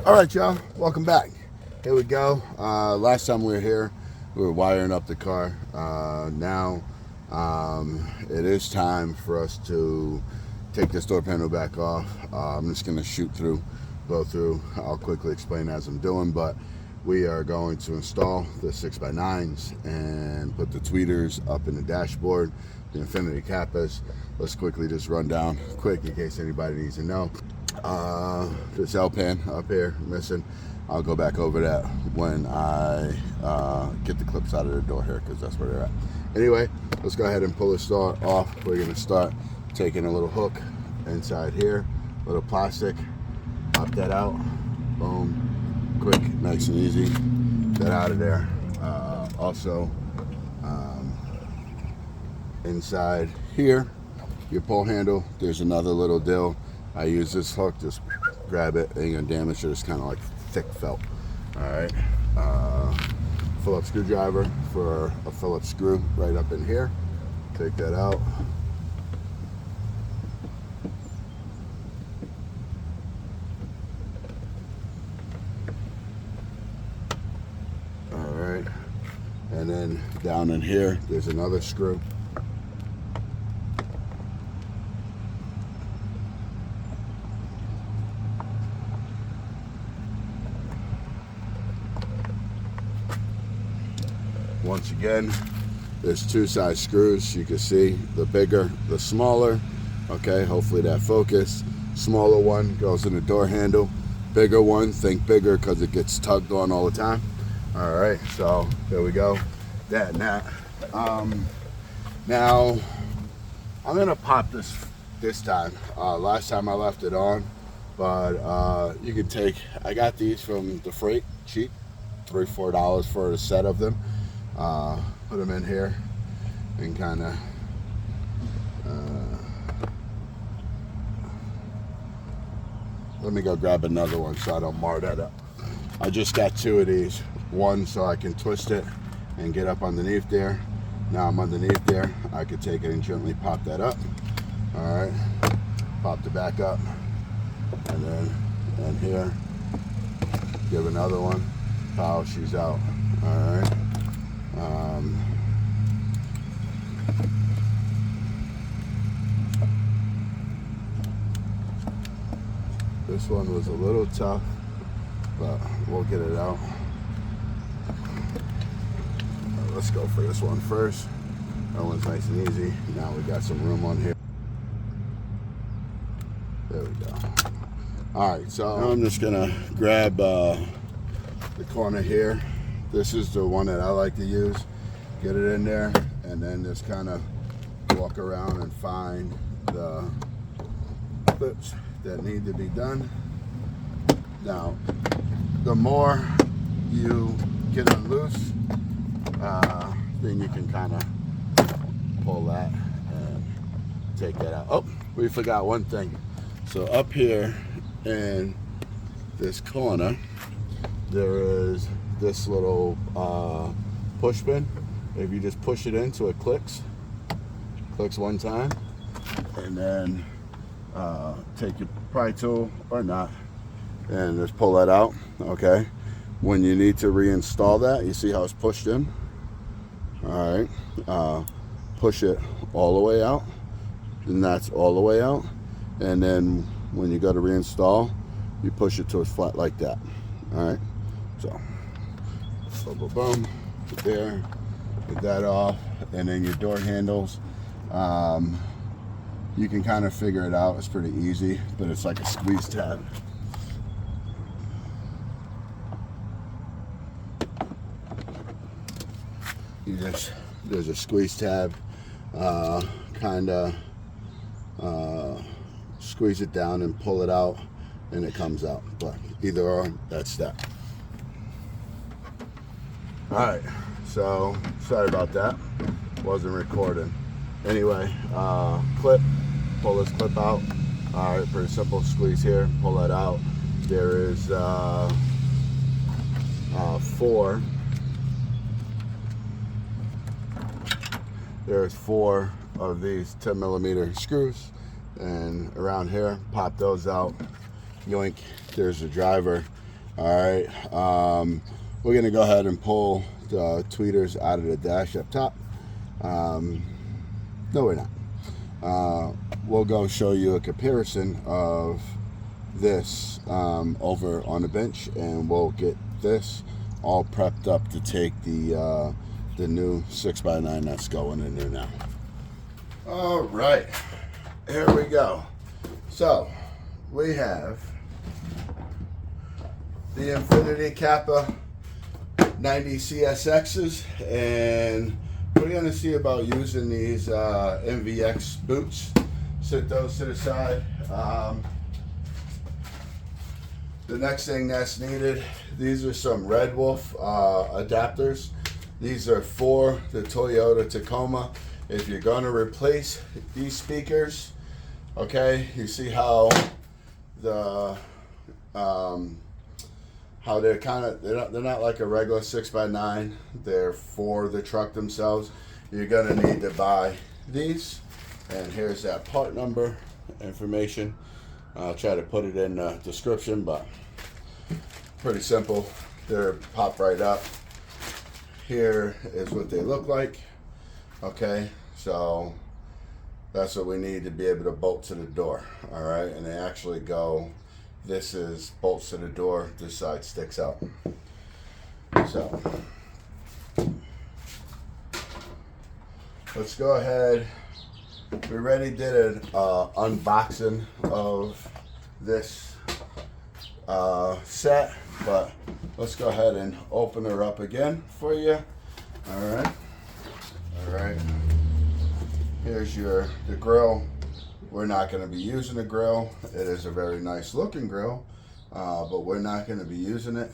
All right, y'all, welcome back. Here we go. Last time we were here, we were wiring up the car. Now it is time for us to take this door panel back off. I'm just going to go through. I'll quickly explain as I'm doing, but we are going to install the 6x9s and put the tweeters up in the dashboard, the Infinity Kappas. Let's quickly just run down quick in case anybody needs to know. This L-pan up here missing. I'll go back over that when I get the clips out of the door here, because that's where they're at. Anyway, let's go ahead and pull this door off. We're going to start taking a little hook inside here, little plastic, pop that out, boom, quick, nice and easy, get that out of there. Also, inside here, your pull handle, there's another little dill. I use this hook, just grab it, ain't gonna damage it. It's kind of like thick felt. All right, Phillips screwdriver for a Phillips screw right up in here. Take that out. All right, and then down in here, there's another screw. Once again, there's two size screws. You can see the bigger, the smaller. Okay, hopefully that focus. Smaller one goes in the door handle. Bigger one, think bigger because it gets tugged on all the time. All right, so there we go. That and that. Now, I'm gonna pop this time. Last time I left it on, but you can take, I got these from the freight, cheap, $3 or $4 for a set of them. Put them in here and kind of let me go grab another one so I don't mar that up. I just got two of these, one so I can twist it and get up underneath there. Now I'm underneath there, I could take it and gently pop that up. All right, pop the back up, and then and here give another one. Pow, she's out. All right. This one was a little tough, but we'll get it out. Let's go for this one first. That one's nice and easy. Now we got some room on here. There we go. All right, so now I'm just gonna grab the corner here. This is the one that I like to use. Get it in there, and then just kind of walk around and find the clips that need to be done. Now, the more you get them loose, then you can kind of pull that and take that out. Oh, we forgot one thing. So up here in this corner, there is this little push pin. If you just push it in so it clicks one time, and then take your pry tool or not and just pull that out. Okay, when you need to reinstall that, you see how it's pushed in. All right, push it all the way out, and that's all the way out, and then when you go to reinstall, you push it to its flat like that. All right, so boom, boom, boom, there, get that off, and then your door handles. You can kind of figure it out. It's pretty easy, but it's like a squeeze tab. There's a squeeze tab, kind of squeeze it down and pull it out, and it comes out. But either or, that's that. All right, so sorry about that. Wasn't recording. Anyway, clip. Pull this clip out. All right, pretty simple. Squeeze here, pull that out. There is four. There's four of these 10mm screws, and around here, pop those out. Yoink. There's the driver, All right, we're gonna go ahead and pull the tweeters out of the dash up top. No, we're not. We'll go show you a comparison of this over on the bench, and we'll get this all prepped up to take the new 6x9 that's going in there now. All right, here we go. So we have the Infinity Kappa 90 CSXs, and we're going to see about using these MVX boots. Set those to the side. The next thing that's needed, these are some Red Wolf adapters. These are for the Toyota Tacoma. If you're going to replace these speakers, okay, you see how the how they're kind of, they're not like a regular 6x9. They're for the truck themselves. You're gonna need to buy these, and here's that part number information. I'll try to put it in the description, but pretty simple. They're pop right up. Here is what they look like. Okay, so that's what we need to be able to bolt to the door. All right, and they actually go, this is bolts to the door, this side sticks out. So let's go ahead. We already did an unboxing of this set, but let's go ahead and open her up again for you. All right. Here's the grill. We're not going to be using the grill. It is a very nice looking grill, but we're not going to be using it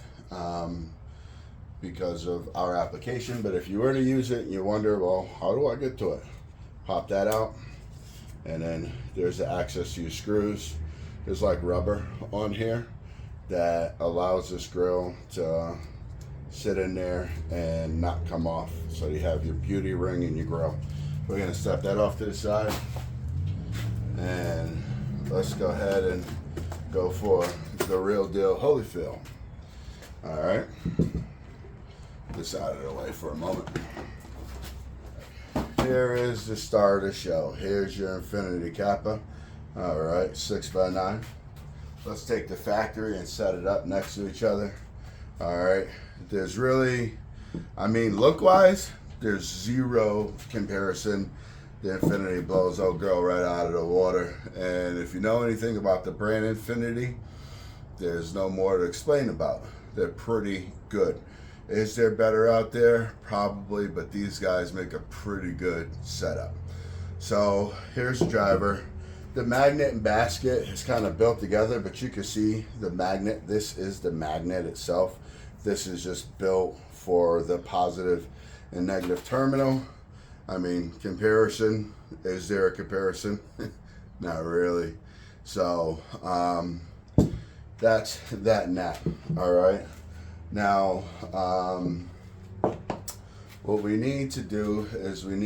because of our application. But if you were to use it and you wonder, well, how do I get to it? Pop that out, and then there's the access to your screws. There's like rubber on here that allows this grill to sit in there and not come off. So you have your beauty ring in your grill. We're going to step that off to the side. And let's go ahead and go for the real deal Holyfield. All right, this out of the way for a moment. Here is the star of the show. Here's your Infinity Kappa. All right, 6x9. Let's take the factory and set it up next to each other. All right, there's really, I mean, look wise, there's zero comparison. The Infinity blows old girl right out of the water. And if you know anything about the brand Infinity, there's no more to explain about. They're pretty good. Is there better out there? Probably, but these guys make a pretty good setup. So here's the driver. The magnet and basket is kind of built together, but you can see the magnet. This is the magnet itself. This is just built for the positive and negative terminal. I mean, comparison, is there a comparison? Not really. So that's that nap. All right. Now, what we need to do is we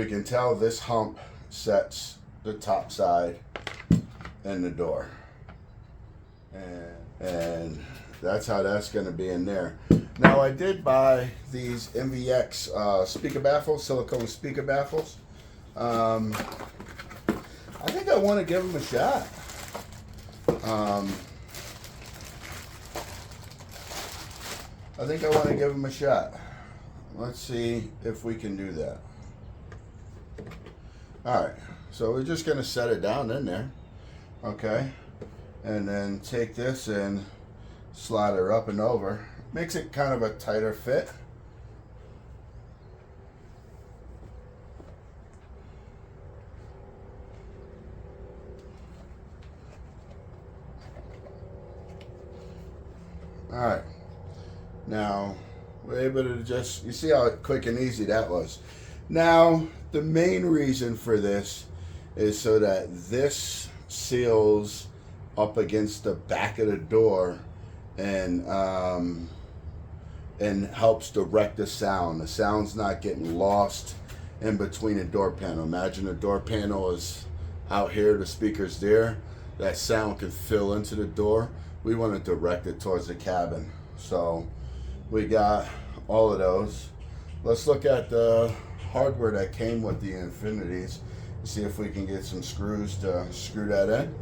can tell this hump sets the top side and the door. And that's how that's going to be in there. Now, I did buy these MVX speaker baffles, silicone speaker baffles. I think I want to give them a shot. Let's see if we can do that. All right, so we're just going to set it down in there, okay? And then take this and slide her up and over. Makes it kind of a tighter fit. All right, now we're able to just, you see how quick and easy that was. Now, the main reason for this is so that this seals up against the back of the door and helps direct the sound. The sound's not getting lost in between the door panel. Imagine the door panel is out here, the speaker's there. that sound can fill into the door, we want to direct it towards the cabin. So we got all of those. Let's look at the hardware that came with the Infinities. See if we can get some screws to screw that in.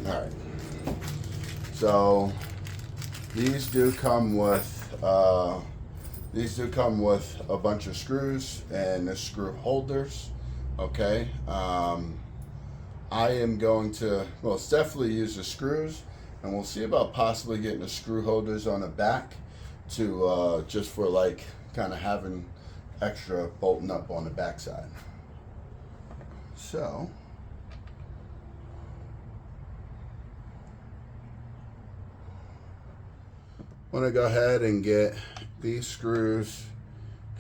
All right. So these do come with a bunch of screws and the screw holders. Okay. I am going to most definitely use the screws, and we'll see about possibly getting the screw holders on the back to just for like kind of having extra bolting up on the back side. So I'm going to go ahead and get these screws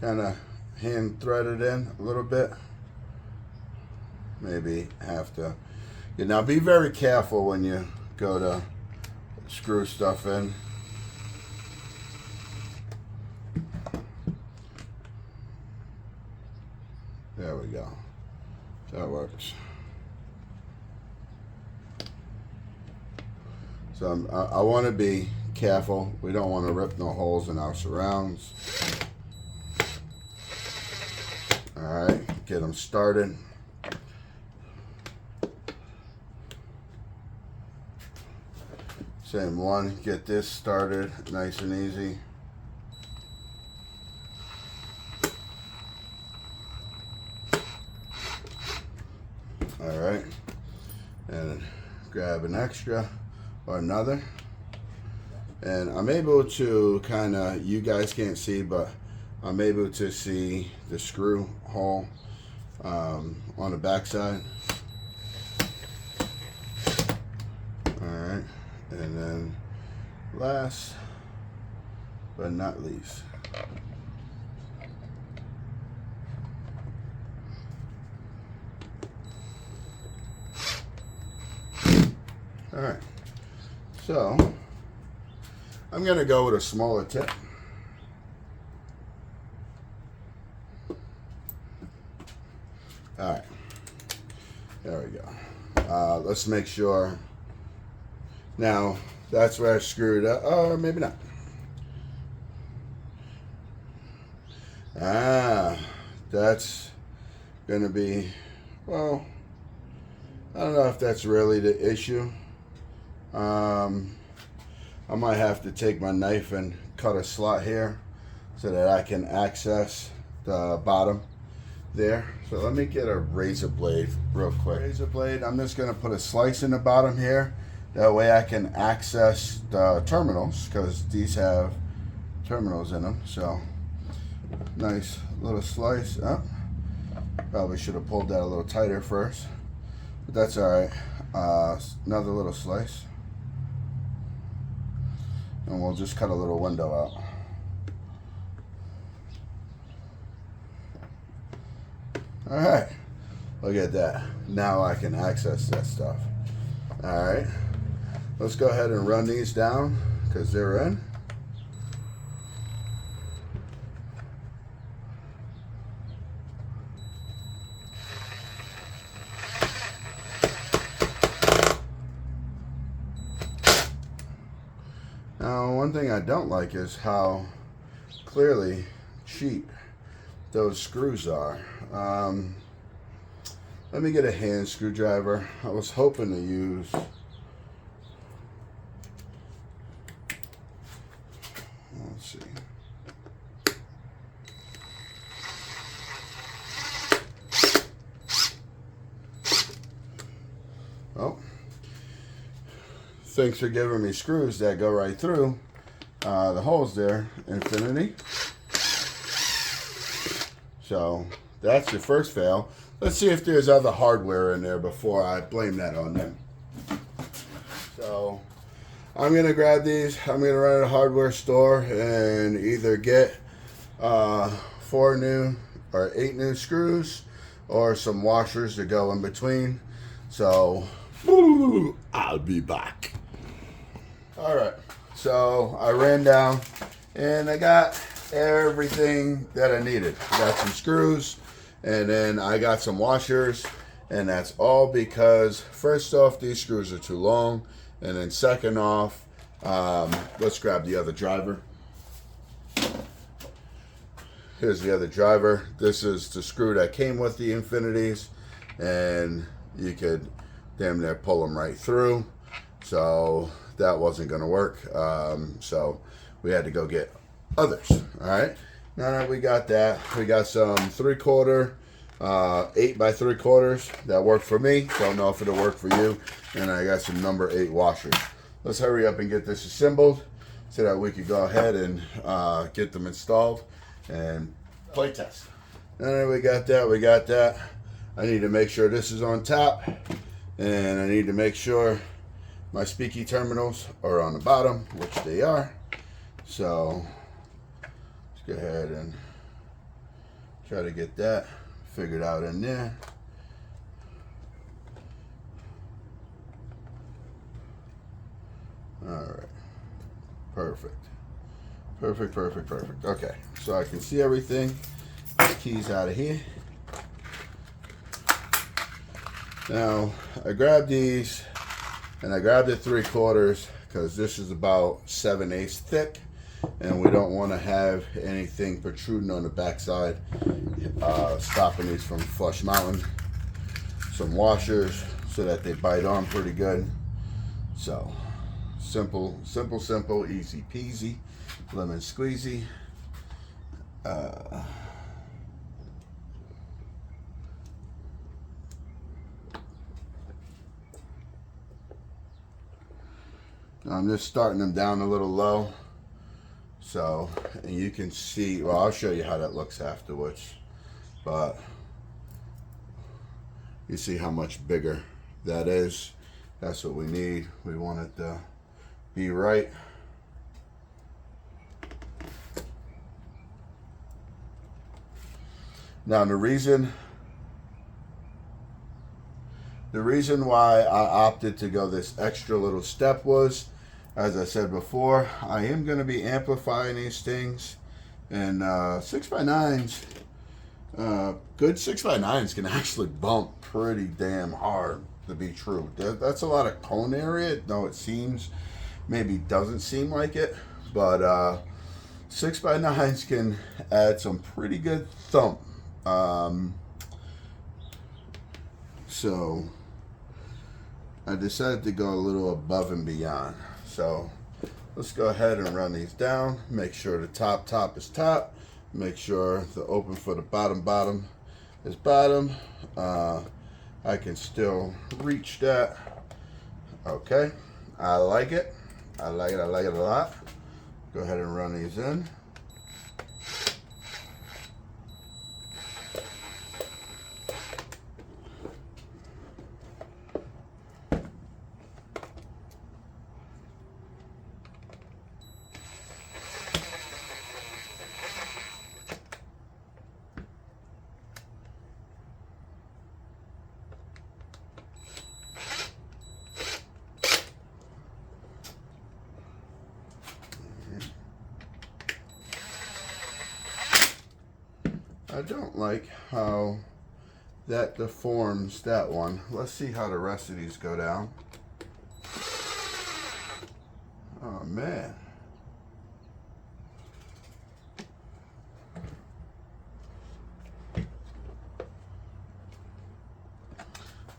kind of hand threaded in a little bit. Maybe have to. Now be very careful when you go to screw stuff in. There we go. That works. So I want to be careful. We don't want to rip no holes in our surrounds. All right, get them started. Same one, get this started nice and easy. All right, and grab an extra or another. And I'm able to kind of, you guys can't see, but I'm able to see the screw hole on the back side. All right, and then last but not least, all right, so I'm going to go with a smaller tip. All right, there we go. Let's make sure. Now, that's where I screwed up, or maybe not. That's going to be, well, I don't know if that's really the issue. I might have to take my knife and cut a slot here so that I can access the bottom there. So let me get a razor blade real quick. Razor blade, I'm just going to put a slice in the bottom here. That way I can access the terminals, because these have terminals in them. So nice little slice up. Probably should have pulled that a little tighter first, but that's all right. Another little slice. And we'll just cut a little window out. All right, look at that. Now I can access that stuff. All right, let's go ahead and run these down because they're in. Now, one thing I don't like is how clearly cheap those screws are. Let me get a hand screwdriver. I was hoping to use, let's see. Oh. Thanks for giving me screws that go right through the holes there, Infinity. So that's your first fail. Let's see if there's other hardware in there before I blame that on them. So I'm gonna grab these. I'm gonna run to a hardware store and either get 4 new or 8 new screws or some washers to go in between. So I'll be back. All right, so I ran down and I got everything that I needed. I got some screws And then I got some washers, and that's all because first off, these screws are too long, and then second off, let's grab the other driver. Here's the other driver. This is the screw that came with the Infinities, and you could damn near pull them right through. So that wasn't going to work. So we had to go get others. All right. Now that we got that, we got some 3/4, 8 by 3/4 that worked for me. Don't know if it'll work for you. And I got some number 8 washers. Let's hurry up and get this assembled so that we could go ahead and get them installed and play test. And we got that. I need to make sure this is on top, and I need to make sure my speaky terminals are on the bottom, which they are. So let's go ahead and try to get that figured out in there. All right, perfect. Okay, so I can see everything. Keys out of here. Now I grabbed these, and I grabbed the 3/4 because this is about 7/8 thick, and we don't want to have anything protruding on the backside, stopping these from flush mounting. Some washers so that they bite on pretty good. So simple, easy peasy, lemon squeezy. I'm just starting them down a little low, so, and you can see, well, I'll show you how that looks afterwards, but you see how much bigger that is. That's what we need. We want it to be right. Now the reason why I opted to go this extra little step was, as I said before, I am going to be amplifying these things, and 6x9s, good 6x9s can actually bump pretty damn hard, to be true. That's a lot of cone area, though it seems, maybe doesn't seem like it, but 6x9s can add some pretty good thump. So I decided to go a little above and beyond. So let's go ahead and run these down. Make sure the top is top. Make sure the open for the bottom is bottom. I can still reach that. Okay, I like it. I like it a lot. Go ahead and run these in. I don't like how that deforms that one. Let's see how the rest of these go down. Oh man.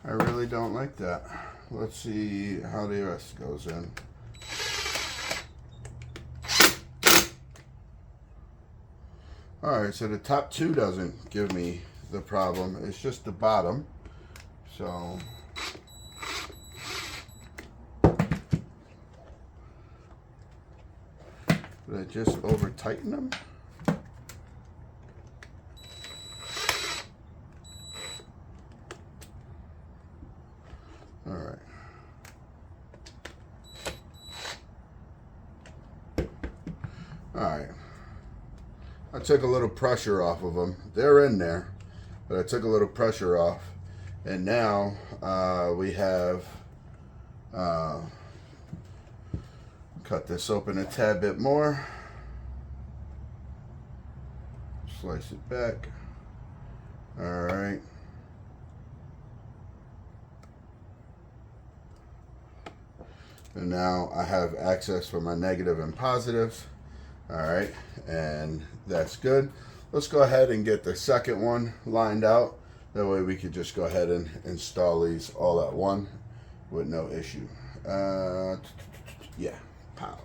I really don't like that. Let's see how the rest goes in. Alright, so the top two doesn't give me the problem. It's just the bottom. So did I just over tighten them? Alright. Alright. I took a little pressure off of them. They're in there, but I took a little pressure off, and now we have cut this open a tad bit more, slice it back. All And now I have access for my negative and positives. All right, and that's good. Let's go ahead and get the second one lined out. That way we could just go ahead and install these all at one with no issue. Yeah, pow.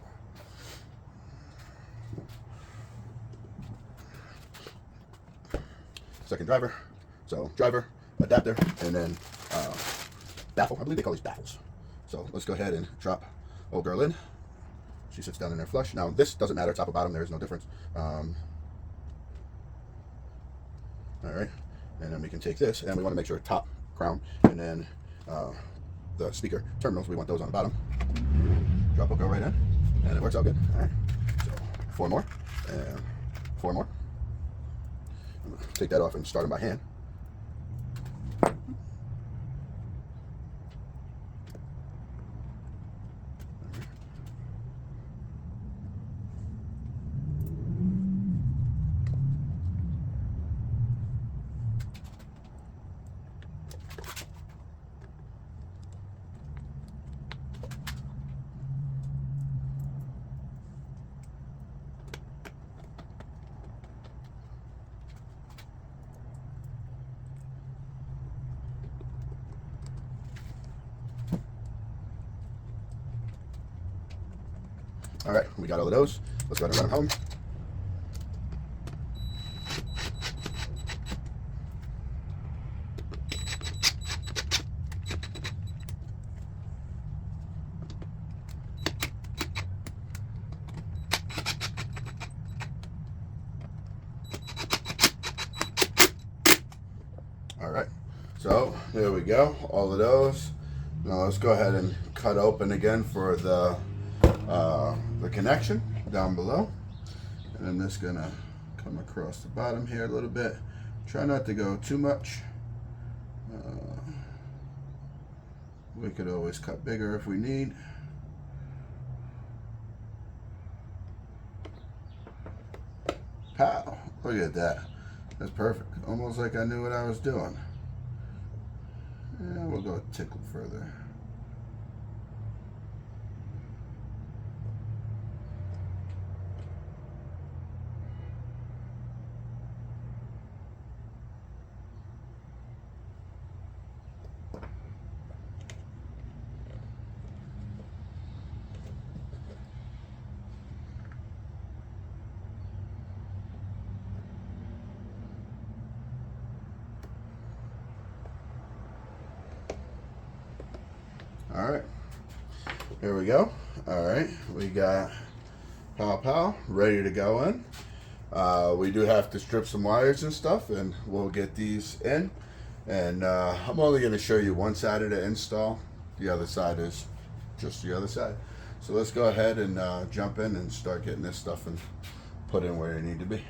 Second driver. So driver, adapter, and then baffle. I believe they call these baffles. So let's go ahead and drop old girl in. She sits down in there flush. Now this doesn't matter, top or bottom, there is no difference. All right, and then we can take this, and we want to make sure top, crown, and then the speaker terminals, we want those on the bottom. Drop will go right in, and it works out good. All right, so 4 more, and 4 more. I'm gonna take that off and start them by hand. All right, we got all of those. Let's go ahead and run them home. All right, so there we go, all of those. Now let's go ahead and cut open again for the connection down below. And I'm just gonna come across the bottom here a little bit. Try not to go too much. We could always cut bigger if we need. Pow! Look at that. That's perfect. Almost like I knew what I was doing. And we'll go a tickle further. All right, here we go. All right, we got pow ready to go in. We do have to strip some wires and stuff, and we'll get these in. And I'm only going to show you one side of the install. The other side is just the other side. So let's go ahead and jump in and start getting this stuff and put in where it need to be.